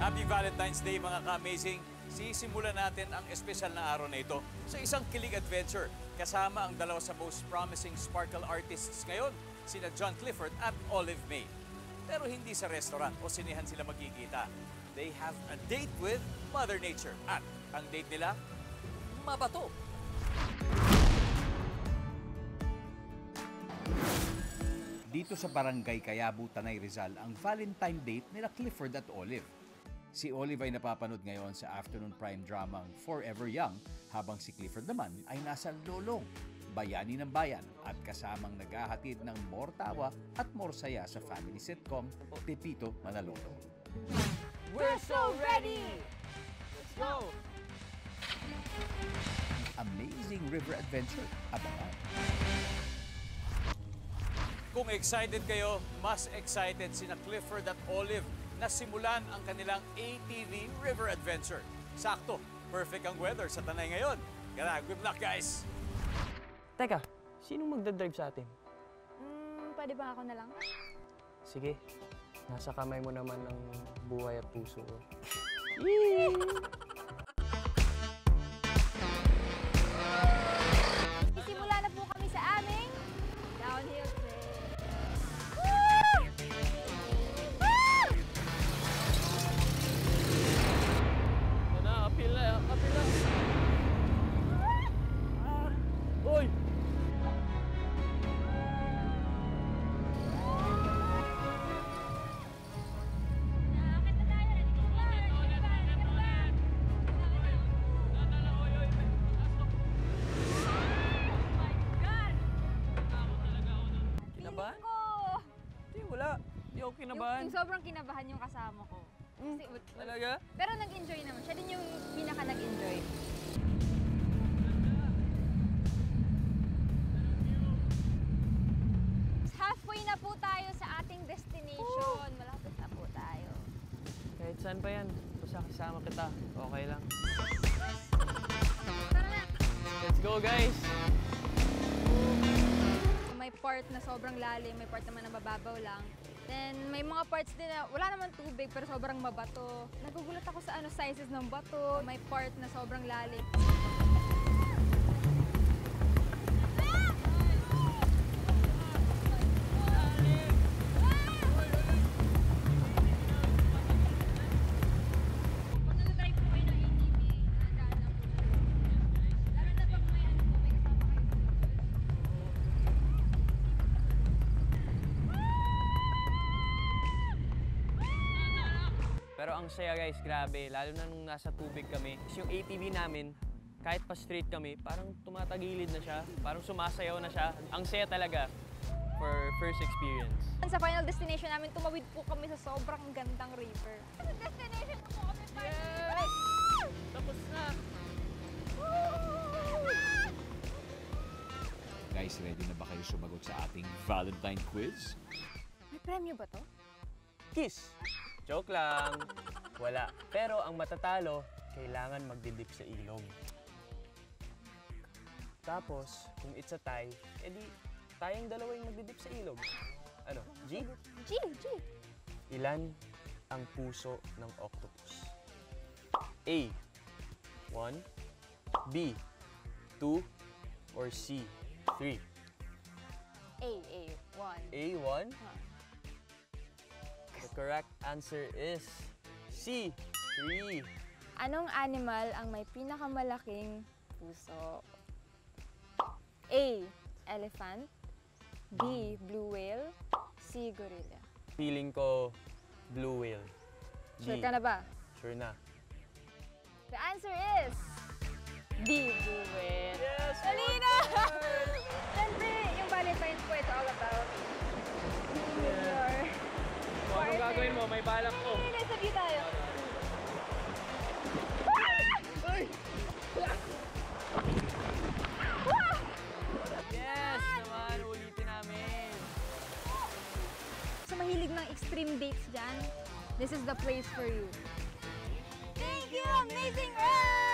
Happy Valentine's Day mga ka-amazing! Sisimulan natin ang espesyal na araw na ito sa isang kilig adventure kasama ang dalawa sa most promising sparkle artists ngayon, sina John Clifford at Olive May. Pero hindi sa restaurant o sinehan sila magkikita. They have a date with Mother Nature at ang date nila, mabato. Dito sa Barangay Cayabu, Tanay Rizal, ang Valentine date nila Clifford at Olive. Si Olive ay napapanood ngayon sa afternoon prime dramang Forever Young, habang si Clifford naman ay nasa Lolong, bayani ng bayan at kasamang naghahatid ng more tawa at more saya sa family sitcom Pepito Manaloto. We're so ready! Let's go! Amazing river adventure, abangan! Kung excited kayo, mas excited sina Clifford at Olive na simulan ang kanilang ATV river adventure. Sakto, perfect ang weather sa Tanay ngayon. Kaya good luck guys! Teka, sinong magdadrive sa atin? Pwede ba ako na lang? Sige, nasa kamay mo naman ang buhay at puso ko. Isimula na po kami sa aming downhill trail. Kapila, kapila. Uy! Kinabahan? Hindi, wala. Hindi ako kinabahan. Yung sobrang kinabahan yung kasama ko. Kasi, Talaga? pero nag-enjoy naman. Siya din yung pinaka nag-enjoy. Halfway na po tayo sa ating destination. Malapit na po tayo. Kahit saan pa yan, basta kasama kita. Okay lang. Tara na! Let's go, guys! May part na sobrang lalim, may part naman na mababaw lang. Then, may mga parts din na wala naman tubig pero sobrang mabato. Nagugulat ako sa sizes ng bato. May part na sobrang lalim. Pero ang saya guys, grabe. Lalo na nung nasa tubig kami. Yung ATV namin, kahit pa straight kami, parang tumatagilid na siya. Parang sumasayaw na siya. Ang saya talaga for first experience. Sa final destination namin, tumawid po kami sa sobrang gandang river. Sa destination na po kami, Yes! Tapos na! Guys, ready na ba kayo sumagot sa ating Valentine quiz? May premyo ba to? Kiss! Joke lang. Wala. Pero ang matatalo, kailangan magdidip sa ilog. Tapos, kung it's a tie, edi tayong dalawa yung magdidip sa ilog. Ano? G? G! Ilan ang puso ng octopus? A. 1. B. 2. Or C. 3. A. 1. A. 1. The correct answer is C. 3. Anong animal ang may pinakamalaking puso? A. Elephant. B. Blue whale. C. Gorilla. Feeling ko blue whale. Sure ka na ba? Sure na. The answer is D. Blue whale. Yes! Dali na! Siyempre, yung Valentine's po, it's all about your So, anong gagawin mo? May balak ko. Hindi, sabi tayo. Yes! Naman, ulitin namin. Sa mahilig ng extreme dates dyan, this is the place for you. Thank you, Amazing Earth!